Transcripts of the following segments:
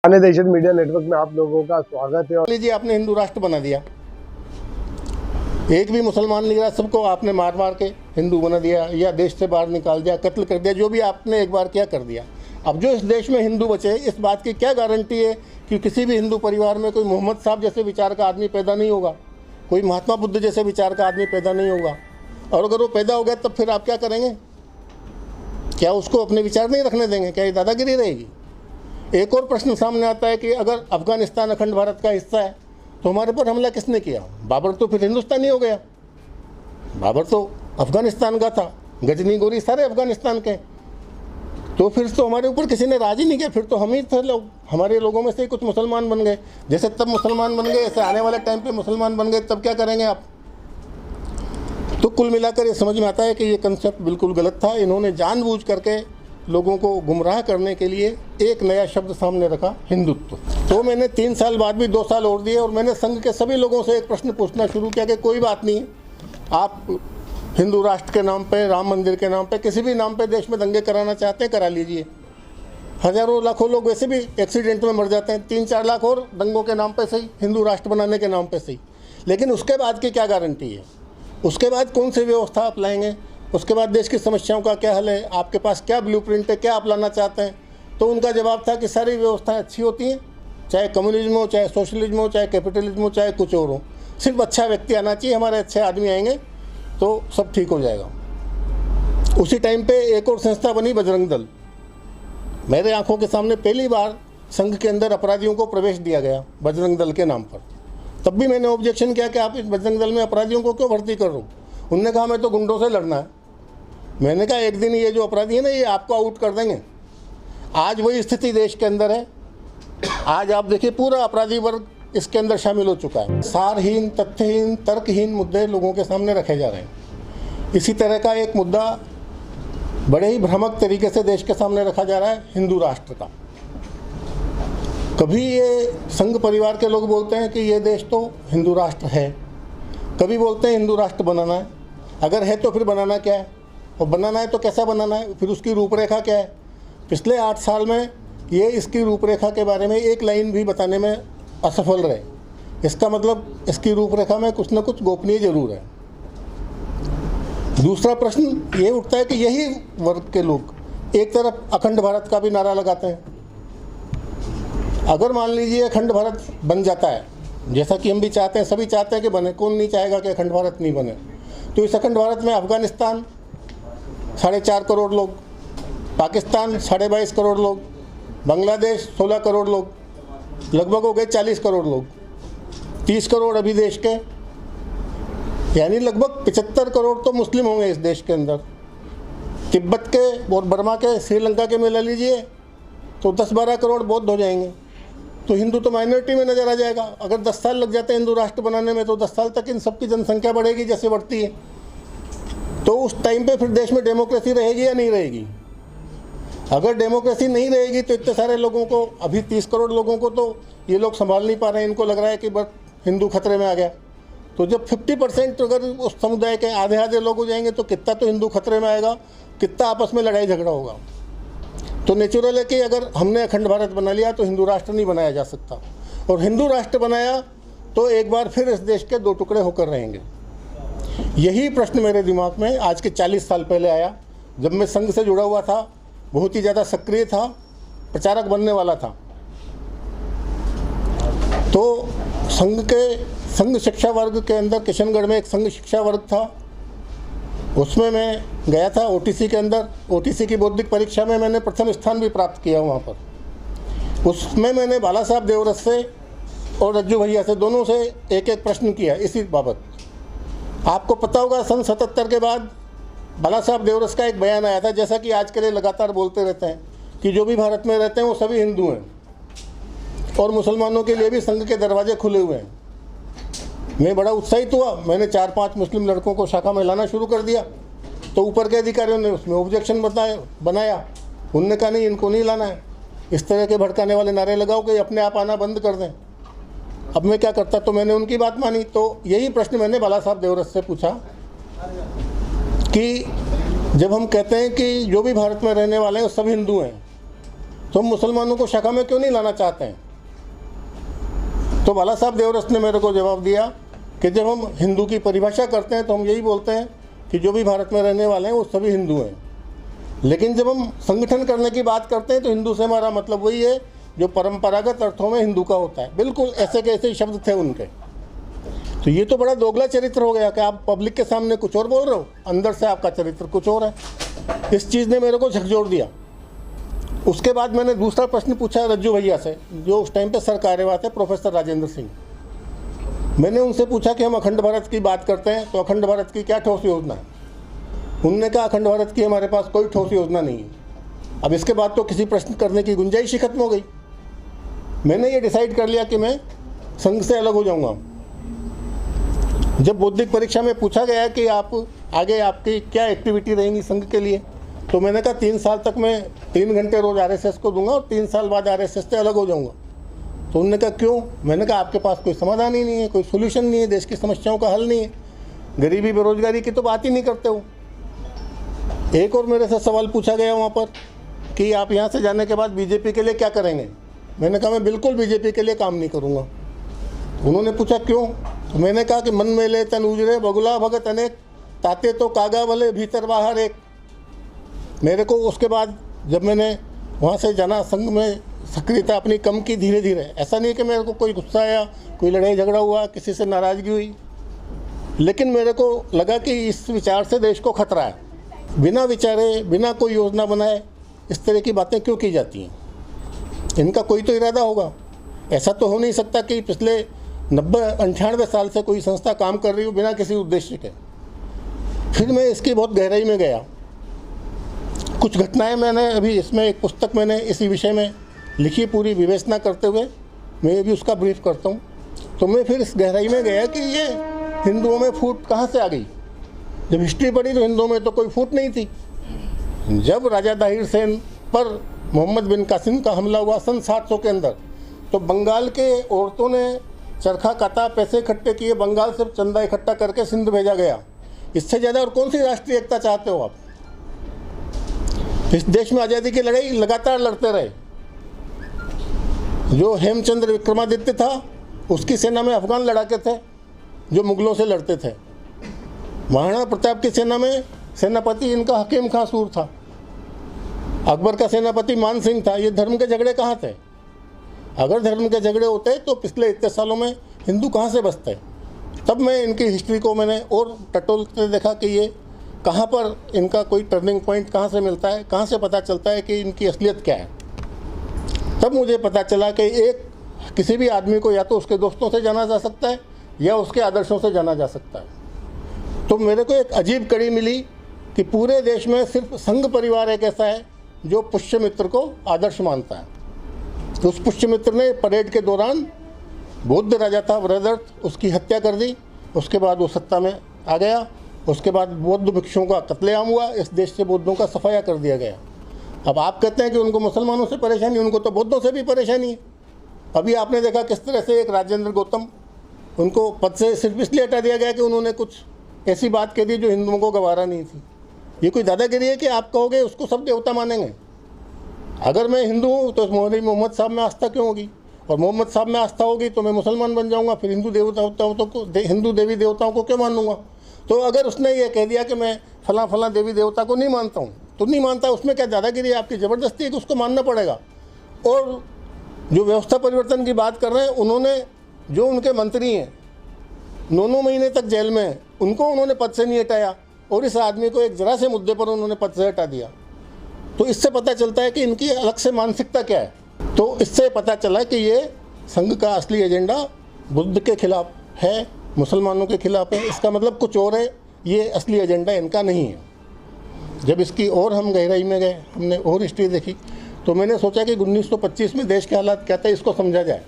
देशद media network में आप लोगों का स्वागत है। लीजिए, आपने हिंदू राष्ट्र बना दिया, एक भी मुसलमान नहीं रहा, सबको आपने मार मार के हिंदू बना दिया या देश से बाहर निकाल दिया, कत्ल कर दिया, जो भी आपने एक बार किया कर दिया। अब जो इस देश में हिंदू बचे, इस बात की क्या गारंटी है कि किसी भी हिंदू परिवार में कोई मोहम्मद साहब जैसे विचार का आदमी पैदा नहीं होगा, कोई महात्मा बुद्ध जैसे विचार का आदमी पैदा नहीं होगा। और अगर वो पैदा हो गया तब फिर आप क्या करेंगे? क्या उसको अपने विचार नहीं रखने देंगे? क्या ये दादागिरी रहेगी? एक और प्रश्न सामने आता है कि अगर अफगानिस्तान अखंड भारत का हिस्सा है तो हमारे पर हमला किसने किया? बाबर तो फिर हिंदुस्तानी हो गया, बाबर तो अफगानिस्तान का था, गजनी गोरी सारे अफगानिस्तान के। तो फिर तो हमारे ऊपर किसी ने राज ही नहीं किया, फिर तो हम ही थे लोग, हमारे लोगों में से ही कुछ मुसलमान बन गए। जैसे तब मुसलमान बन गए, ऐसे आने वाले टाइम पे मुसलमान बन गए, तब क्या करेंगे आप? तो कुल मिलाकर ये समझ में आता है कि ये कंसेप्ट बिल्कुल गलत था। इन्होंने जानबूझ करके लोगों को गुमराह करने के लिए एक नया शब्द सामने रखा, हिंदुत्व। तो मैंने 3 साल बाद भी 2 साल और दिए और मैंने संघ के सभी लोगों से एक प्रश्न पूछना शुरू किया कि कोई बात नहीं, आप हिंदू राष्ट्र के नाम पे, राम मंदिर के नाम पे, किसी भी नाम पे देश में दंगे कराना चाहते हैं, करा लीजिए। हज़ारों लाखों लोग वैसे भी एक्सीडेंट में मर जाते हैं, 3-4 लाख और दंगों के नाम पे सही, हिंदू राष्ट्र बनाने के नाम पे सही। लेकिन उसके बाद की क्या गारंटी है? उसके बाद कौन सी व्यवस्था आप लाएंगे? उसके बाद देश की समस्याओं का क्या हल है? आपके पास क्या ब्लूप्रिंट है? क्या आप लाना चाहते हैं? तो उनका जवाब था कि सारी व्यवस्थाएं अच्छी होती हैं, चाहे कम्युनिज्म हो, चाहे सोशलिज्म हो, चाहे कैपिटलिज्म हो, चाहे कुछ और हो, सिर्फ अच्छा व्यक्ति आना चाहिए, हमारे अच्छे आदमी आएंगे तो सब ठीक हो जाएगा। उसी टाइम पे एक और संस्था बनी, बजरंग दल। मेरे आंखों के सामने पहली बार संघ के अंदर अपराधियों को प्रवेश दिया गया बजरंग दल के नाम पर। तब भी मैंने ऑब्जेक्शन किया कि आप इस बजरंग दल में अपराधियों को क्यों भर्ती कर रहे हो? उनने कहा मैं तो गुंडों से लड़ना है। मैंने कहा एक दिन ये जो अपराधी है ना, ये आपको आउट कर देंगे। आज वही स्थिति देश के अंदर है। आज आप देखिए, पूरा अपराधी वर्ग इसके अंदर शामिल हो चुका है। सारहीन, तथ्यहीन, तर्कहीन मुद्दे लोगों के सामने रखे जा रहे हैं। इसी तरह का एक मुद्दा बड़े ही भ्रामक तरीके से देश के सामने रखा जा रहा है, हिंदू राष्ट्र का। कभी ये संघ परिवार के लोग बोलते हैं कि ये देश तो हिंदू राष्ट्र है, कभी बोलते हैं हिंदू राष्ट्र बनाना है। अगर है तो फिर बनाना क्या है, और बनाना है तो कैसा बनाना है, फिर उसकी रूपरेखा क्या है? पिछले 8 साल में ये इसकी रूपरेखा के बारे में एक लाइन भी बताने में असफल रहे। इसका मतलब इसकी रूपरेखा में कुछ न कुछ गोपनीय जरूर है। दूसरा प्रश्न ये उठता है कि यही वर्ग के लोग एक तरफ अखंड भारत का भी नारा लगाते हैं। अगर मान लीजिए अखंड भारत बन जाता है, जैसा कि हम भी चाहते हैं, सभी चाहते हैं कि बने, कौन नहीं चाहेगा कि अखंड भारत नहीं बने? तो इस अखंड भारत में अफगानिस्तान 4.5 करोड़ लोग, पाकिस्तान 22.5 करोड़ लोग, बांग्लादेश 16 करोड़ लोग, लगभग हो गए 40 करोड़ लोग, 30 करोड़ अभी देश के, यानी लगभग 75 करोड़ तो मुस्लिम होंगे इस देश के अंदर। तिब्बत के और बर्मा के, श्रीलंका के मिला लीजिए तो 10-12 करोड़ बौद्ध हो जाएंगे। तो हिंदू तो माइनॉरिटी में नज़र आ जाएगा। अगर 10 साल लग जाते हैं हिंदू राष्ट्र बनाने में, तो 10 साल तक इन सबकी जनसंख्या बढ़ेगी जैसे बढ़ती है। तो उस टाइम पे फिर देश में डेमोक्रेसी रहेगी या नहीं रहेगी? अगर डेमोक्रेसी नहीं रहेगी तो इतने सारे लोगों को, अभी 30 करोड़ लोगों को तो ये लोग संभाल नहीं पा रहे हैं। इनको लग रहा है कि बस हिंदू खतरे में आ गया। तो जब 50% अगर उस समुदाय के आधे लोग हो जाएंगे तो कितना तो हिंदू खतरे में आएगा, कितना आपस में लड़ाई झगड़ा होगा। तो नेचुरल है कि अगर हमने अखंड भारत बना लिया तो हिंदू राष्ट्र नहीं बनाया जा सकता, और हिंदू राष्ट्र बनाया तो एक बार फिर इस देश के 2 टुकड़े होकर रहेंगे। यही प्रश्न मेरे दिमाग में आज के 40 साल पहले आया, जब मैं संघ से जुड़ा हुआ था, बहुत ही ज़्यादा सक्रिय था, प्रचारक बनने वाला था। तो संघ शिक्षा वर्ग के अंदर किशनगढ़ में एक संघ शिक्षा वर्ग था, उसमें मैं गया था ओटीसी के अंदर। ओटीसी की बौद्धिक परीक्षा में मैंने प्रथम स्थान भी प्राप्त किया वहाँ पर। उसमें मैंने बाला साहब देवरस से और रज्जू भैया से, दोनों से एक प्रश्न किया इसी बाबत। आपको पता होगा सन 77 के बाद बाला साहब देवरस का एक बयान आया था, जैसा कि आज के लिए लगातार बोलते रहते हैं कि जो भी भारत में रहते हैं वो सभी हिंदू हैं और मुसलमानों के लिए भी संघ के दरवाजे खुले हुए हैं। मैं बड़ा उत्साहित हुआ, मैंने 4-5 मुस्लिम लड़कों को शाखा में लाना शुरू कर दिया। तो ऊपर के अधिकारियों ने उसमें ऑब्जेक्शन बनाया। उन्होंने कहा नहीं, इनको नहीं लाना है, इस तरह के भड़काने वाले नारे लगाओ कि अपने आप आना बंद कर दें। अब मैं क्या करता? तो मैंने उनकी बात मानी। तो यही प्रश्न मैंने बाला साहब देवरस से पूछा कि जब हम कहते हैं कि जो भी भारत में रहने वाले हैं वो सब हिंदू हैं, तो हम मुसलमानों को शाखा में क्यों नहीं लाना चाहते हैं? तो बाला साहब देवरस ने मेरे को जवाब दिया कि जब हम हिंदू की परिभाषा करते हैं तो हम यही बोलते हैं कि जो भी भारत में रहने वाले हैं वो सभी हिंदू हैं, लेकिन जब हम संगठन करने की बात करते हैं तो हिंदू से हमारा मतलब वही है जो परंपरागत अर्थों में हिंदू का होता है। बिल्कुल ऐसे के ऐसे शब्द थे उनके। तो ये तो बड़ा दोगला चरित्र हो गया कि आप पब्लिक के सामने कुछ और बोल रहे हो, अंदर से आपका चरित्र कुछ और है। इस चीज़ ने मेरे को झकझोर दिया। उसके बाद मैंने दूसरा प्रश्न पूछा रज्जू भैया से, जो उस टाइम पे सर कार्यवाह थे, प्रोफेसर राजेंद्र सिंह। मैंने उनसे पूछा कि हम अखंड भारत की बात करते हैं तो अखंड भारत की क्या ठोस योजना है? उन्होंने कहा अखंड भारत की हमारे पास कोई ठोस योजना नहीं है। अब इसके बाद तो किसी प्रश्न करने की गुंजाइश ही खत्म हो गई। मैंने ये डिसाइड कर लिया कि मैं संघ से अलग हो जाऊंगा। जब बौद्धिक परीक्षा में पूछा गया कि आप आगे आपकी क्या एक्टिविटी रहेंगी संघ के लिए, तो मैंने कहा 3 साल तक मैं 3 घंटे रोज आरएसएस को दूंगा और 3 साल बाद आरएसएस से अलग हो जाऊंगा। तो उन्होंने कहा क्यों? मैंने कहा आपके पास कोई समाधान ही नहीं है, कोई सोल्यूशन नहीं है, देश की समस्याओं का हल नहीं है, गरीबी बेरोजगारी की तो बात ही नहीं करते हो। एक और मेरे से सवाल पूछा गया वहाँ पर कि आप यहाँ से जाने के बाद बीजेपी के लिए क्या करेंगे? मैंने कहा मैं बिल्कुल बीजेपी के लिए काम नहीं करूँगा। उन्होंने पूछा क्यों? तो मैंने कहा कि मन में ले तन उजरे बगुला भगत अनेक, ताते तो कागा भले भीतर बाहर एक। मेरे को उसके बाद जब मैंने वहाँ से जाना, संघ में सक्रियता अपनी कम की धीरे धीरे। ऐसा नहीं कि मेरे को कोई गुस्सा आया, कोई लड़ाई झगड़ा हुआ, किसी से नाराज़गी हुई, लेकिन मेरे को लगा कि इस विचार से देश को खतरा है। बिना विचारे, बिना कोई योजना बनाए इस तरह की बातें क्यों की जाती हैं? इनका कोई तो इरादा होगा। ऐसा तो हो नहीं सकता कि पिछले 90-98 साल से कोई संस्था काम कर रही हो बिना किसी उद्देश्य के। फिर मैं इसकी बहुत गहराई में गया। कुछ घटनाएं मैंने अभी इसमें एक पुस्तक मैंने इसी विषय में लिखी, पूरी विवेचना करते हुए मैं भी उसका ब्रीफ करता हूँ। तो मैं फिर इस गहराई में गया कि ये हिंदुओं में फूट कहाँ से आ गई। जब हिस्ट्री पढ़ी तो हिंदुओं में तो कोई फूट नहीं थी। जब राजा दाहिर सेन पर मोहम्मद बिन कासिम का हमला हुआ सन 700 के अंदर, तो बंगाल के औरतों ने चरखा काटा, पैसे इकट्ठे किए, बंगाल से चंदा इकट्ठा करके सिंध भेजा गया। इससे ज़्यादा और कौन सी राष्ट्रीय एकता चाहते हो आप? इस देश में आज़ादी की लड़ाई लगातार लड़ते रहे। जो हेमचंद्र विक्रमादित्य था उसकी सेना में अफगान लड़ाके थे जो मुगलों से लड़ते थे। महाराणा प्रताप की सेना में सेनापति इनका हकीम खां सूर था। अकबर का सेनापति मान सिंह था। ये धर्म के झगड़े कहाँ थे? अगर धर्म के झगड़े होते तो पिछले इतने सालों में हिंदू कहाँ से बसते? तब मैं इनकी हिस्ट्री को मैंने और टटोलते देखा कि ये कहाँ पर इनका कोई टर्निंग पॉइंट कहाँ से मिलता है, कहाँ से पता चलता है कि इनकी असलियत क्या है। तब मुझे पता चला कि एक किसी भी आदमी को या तो उसके दोस्तों से जाना जा सकता है या उसके आदर्शों से जाना जा सकता है। तो मेरे को एक अजीब कड़ी मिली कि पूरे देश में सिर्फ संघ परिवार एक ऐसा है जो पुष्यमित्र को आदर्श मानता है। तो उस पुष्यमित्र ने परेड के दौरान बौद्ध राजा था वृहदर्थ, उसकी हत्या कर दी। उसके बाद वो सत्ता में आ गया। उसके बाद बौद्ध भिक्षुओं का कत्लेआम हुआ। इस देश से बौद्धों का सफाया कर दिया गया। अब आप कहते हैं कि उनको मुसलमानों से परेशानी, उनको तो बौद्धों से भी परेशानी है। अभी आपने देखा किस तरह से एक राजेंद्र गौतम, उनको पद से सिर्फ इसलिए हटा दिया गया कि उन्होंने कुछ ऐसी बात कह दी जो हिंदुओं को गवारा नहीं थी। ये कोई दादागिरी है कि आप कहोगे उसको सब देवता मानेंगे? अगर मैं हिंदू हूँ तो मोहम्मद साहब में आस्था क्यों होगी? और मोहम्मद साहब में आस्था होगी तो मैं मुसलमान बन जाऊँगा। फिर हिंदू हिंदू देवी देवताओं को क्यों मानूंगा? तो अगर उसने ये कह दिया कि मैं फलां फलां देवी देवता को नहीं मानता हूँ तो नहीं मानता, उसमें क्या दादागिरी है? आपकी ज़बरदस्ती है कि उसको मानना पड़ेगा। और जो व्यवस्था परिवर्तन की बात कर रहे हैं, उन्होंने जो उनके मंत्री हैं 9 महीने तक जेल में हैं, उनको उन्होंने पद से नहीं हटाया और इस आदमी को एक जरा से मुद्दे पर उन्होंने पद से हटा दिया। तो इससे पता चलता है कि इनकी अलग से मानसिकता क्या है। तो इससे पता चला कि ये संघ का असली एजेंडा बुद्ध के खिलाफ है, मुसलमानों के खिलाफ है। इसका मतलब कुछ और है, ये असली एजेंडा इनका नहीं है। जब इसकी और हम गहराई में गए, हमने और हिस्ट्री देखी, तो मैंने सोचा कि 1925 में देश के हालात क्या थे, इसको समझा जाए।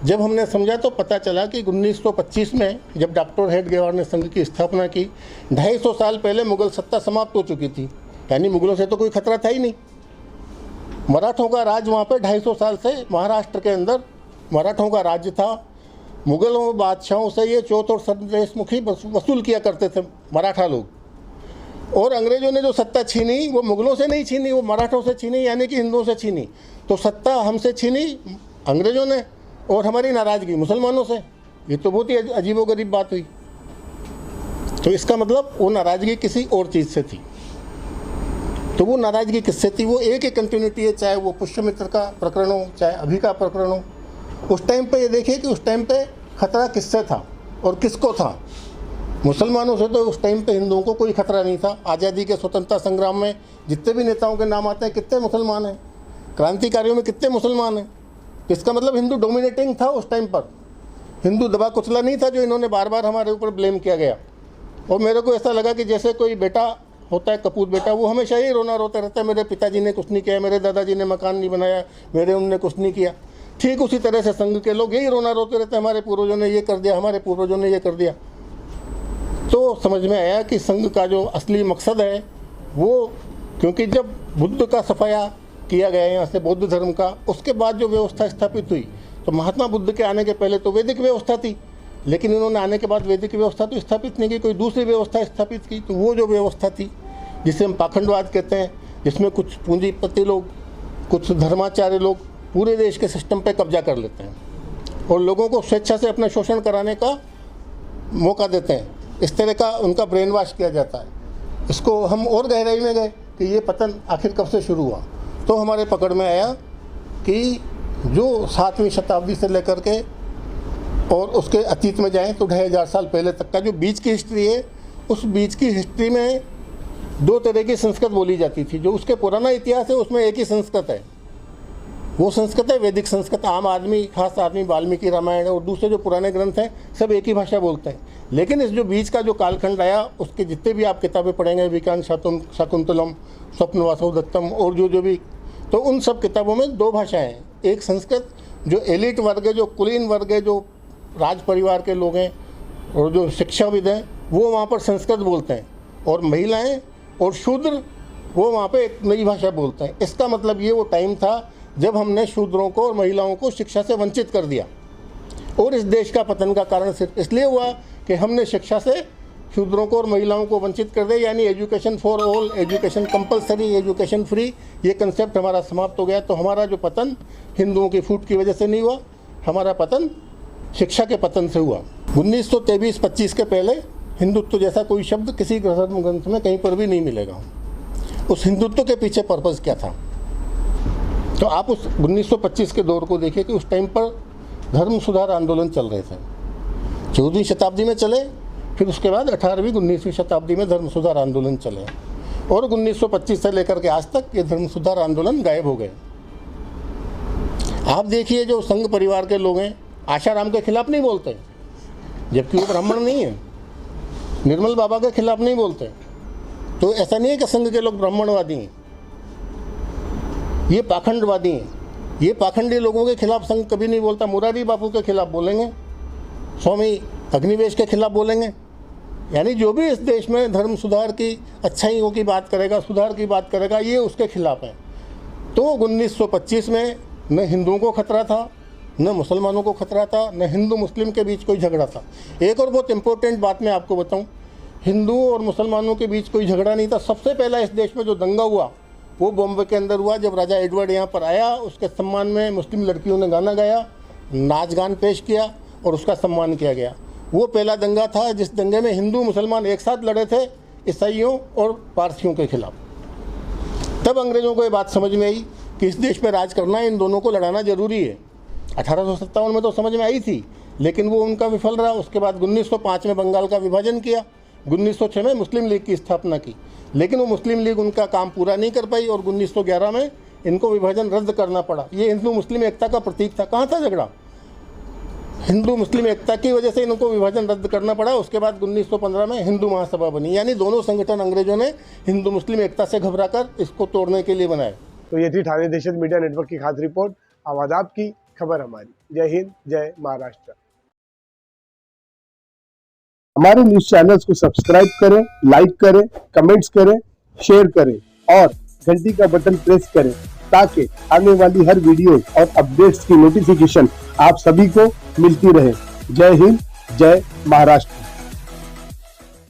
जब हमने समझा तो पता चला कि 1925 में जब डॉक्टर हेडगेवार ने संघ की स्थापना की, 250 साल पहले मुगल सत्ता समाप्त हो चुकी थी। यानी मुगलों से तो कोई खतरा था ही नहीं। मराठों का राज वहाँ पे 250 साल से महाराष्ट्र के अंदर मराठों का राज्य था। मुगलों बादशाहों से ये चौथ और संदेशमुखी वसूल किया करते थे मराठा लोग। और अंग्रेजों ने जो सत्ता छीनी वो मुगलों से नहीं छीनी, वो मराठों से छीनी, यानी कि हिंदुओं से छीनी। तो सत्ता हमसे छीनी अंग्रेजों ने और हमारी नाराज़गी मुसलमानों से। ये तो बहुत ही अजीबोगरीब बात हुई। तो इसका मतलब वो नाराज़गी किसी और चीज़ से थी। तो वो नाराज़गी किससे थी? वो एक ही कंटिन्यूटी है, चाहे वो पुष्यमित्र का प्रकरण हो, चाहे अभी का प्रकरण हो। उस टाइम पे ये देखिए कि उस टाइम पे खतरा किससे था और किसको था। मुसलमानों से तो उस टाइम पे हिंदुओं को कोई खतरा नहीं था। आज़ादी के स्वतंत्रता संग्राम में जितने भी नेताओं के नाम आते हैं, कितने मुसलमान हैं? क्रांतिकारियों में कितने मुसलमान हैं? इसका मतलब हिंदू डोमिनेटिंग था उस टाइम पर। हिंदू दबा कुचला नहीं था जो इन्होंने बार बार हमारे ऊपर ब्लेम किया गया। और मेरे को ऐसा लगा कि जैसे कोई बेटा होता है, कपूत बेटा, वो हमेशा ही रोना रोता रहता है, मेरे पिताजी ने कुछ नहीं किया, मेरे दादाजी ने मकान नहीं बनाया, मेरे उनने कुछ नहीं किया। ठीक उसी तरह से संघ के लोग यही रोना रोते रहते हैं, हमारे पूर्वजों ने ये कर दिया, हमारे पूर्वजों ने ये कर दिया। तो समझ में आया कि संघ का जो असली मकसद है वो, क्योंकि जब बुद्ध का सफाया किया गया यहाँ से बौद्ध धर्म का, उसके बाद जो व्यवस्था स्थापित हुई, तो महात्मा बुद्ध के आने के पहले तो वैदिक व्यवस्था थी, लेकिन इन्होंने आने के बाद वैदिक व्यवस्था तो स्थापित नहीं की, कोई दूसरी व्यवस्था स्थापित की। तो वो जो व्यवस्था थी जिसे हम पाखंडवाद कहते हैं, जिसमें कुछ पूंजीपति लोग, कुछ धर्माचार्य लोग पूरे देश के सिस्टम पे कब्जा कर लेते हैं और लोगों को स्वेच्छा से अपना शोषण कराने का मौका देते हैं। इस तरह का उनका ब्रेन वॉश किया जाता है। इसको हम और गहराई में गए कि ये पतन आखिर कब से शुरू हुआ, तो हमारे पकड़ में आया कि जो 7वीं शताब्दी से लेकर के और उसके अतीत में जाएं तो 2500 साल पहले तक का जो बीच की हिस्ट्री है, उस बीच की हिस्ट्री में 2 तरह की संस्कृत बोली जाती थी। जो उसके पुराना इतिहास है उसमें एक ही संस्कृत है, वो संस्कृत है वैदिक संस्कृत। आम आदमी, खास आदमी वाल्मीकि रामायण और दूसरे जो पुराने ग्रंथ हैं सब एक ही भाषा बोलते हैं। लेकिन इस जो बीच का जो कालखंड आया, उसके जितने भी आप किताबें पढ़ेंगे, विज्ञान शाकुंतलम, स्वप्न वासवदत्तम और जो भी, तो उन सब किताबों में 2 भाषाएं हैं। एक संस्कृत, जो एलिट वर्ग है, जो कुलीन वर्ग है, जो राज परिवार के लोग हैं और जो शिक्षाविद हैं, वो वहाँ पर संस्कृत बोलते हैं, और महिलाएं और शूद्र वो वहाँ पे एक नई भाषा बोलते हैं। इसका मतलब ये वो टाइम था जब हमने शूद्रों को और महिलाओं को शिक्षा से वंचित कर दिया। और इस देश का पतन का कारण सिर्फ इसलिए हुआ कि हमने शिक्षा से शूद्रों को और महिलाओं को वंचित कर दिया, यानी education for all, education compulsory, education free, ये कंसेप्ट हमारा समाप्त हो गया। तो हमारा जो पतन हिंदुओं की फूट की वजह से नहीं हुआ, हमारा पतन शिक्षा के पतन से हुआ। 1923-25 के पहले हिंदुत्व जैसा कोई शब्द किसी धर्म ग्रंथ में कहीं पर भी नहीं मिलेगा। उस हिंदुत्व के पीछे पर्पज़ क्या था? तो आप उस 1925 के दौर को देखिए कि उस टाइम पर धर्म सुधार आंदोलन चल रहे थे। 14वीं शताब्दी में चले, फिर उसके बाद 18वीं 19वीं शताब्दी में धर्म सुधार आंदोलन चले, और 1925 से लेकर के आज तक ये धर्म सुधार आंदोलन गायब हो गए। आप देखिए जो संघ परिवार के लोग हैं, आशाराम के खिलाफ नहीं बोलते, जबकि वो ब्राह्मण नहीं है। निर्मल बाबा के खिलाफ नहीं बोलते। तो ऐसा नहीं है कि संघ के लोग ब्राह्मणवादी हैं, ये पाखंडवादी हैं। ये पाखंडी लोगों के खिलाफ संघ कभी नहीं बोलता। मुरारी बापू के खिलाफ बोलेंगे, स्वामी अग्निवेश के खिलाफ बोलेंगे, यानी जो भी इस देश में धर्म सुधार की अच्छाइयों की बात करेगा, सुधार की बात करेगा, ये उसके खिलाफ है। तो 1925 में न हिंदुओं को खतरा था, न मुसलमानों को खतरा था, न हिंदू मुस्लिम के बीच कोई झगड़ा था। एक और बहुत इंपॉर्टेंट बात मैं आपको बताऊं, हिंदुओं और मुसलमानों के बीच कोई झगड़ा नहीं था। सबसे पहला इस देश में जो दंगा हुआ वो बॉम्बे के अंदर हुआ, जब राजा एडवर्ड यहाँ पर आया। उसके सम्मान में मुस्लिम लड़कियों ने गाना गाया, नाच गान पेश किया और उसका सम्मान किया गया। वो पहला दंगा था जिस दंगे में हिंदू मुसलमान एक साथ लड़े थे, ईसाइयों और पारसियों के खिलाफ। तब अंग्रेज़ों को ये बात समझ में आई कि इस देश में राज करना है, इन दोनों को लड़ाना जरूरी है। 1857 में तो समझ में आई थी, लेकिन वो उनका विफल रहा। उसके बाद 1905 में बंगाल का विभाजन किया, 1906 में मुस्लिम लीग की स्थापना की, लेकिन वो मुस्लिम लीग उनका काम पूरा नहीं कर पाई और 1911 में इनको विभाजन रद्द करना पड़ा। ये हिंदू मुस्लिम एकता का प्रतीक था। कहाँ था झगड़ा? हिंदू मुस्लिम एकता की वजह से इनको विभाजन रद्द करना पड़ा। उसके बाद 1915 में हिंदू महासभा बनी, यानी दोनों संगठन अंग्रेजों ने हिंदू मुस्लिम एकता से घबराकर इसको तोड़ने के लिए बनाए। तो ये थी ठाणे दहशत मीडिया नेटवर्क की खास रिपोर्ट। आवाज आपकी, खबर हमारी। जय हिंद, जय महाराष्ट्र। हमारे न्यूज चैनल्स को सब्सक्राइब करें, लाइक करें, कमेंट्स करें, शेयर करें और घंटी का बटन प्रेस करें ताकि आने वाली हर वीडियो और अपडेट्स की नोटिफिकेशन आप सभी को मिलती रहे। जय हिंद, जय महाराष्ट्र।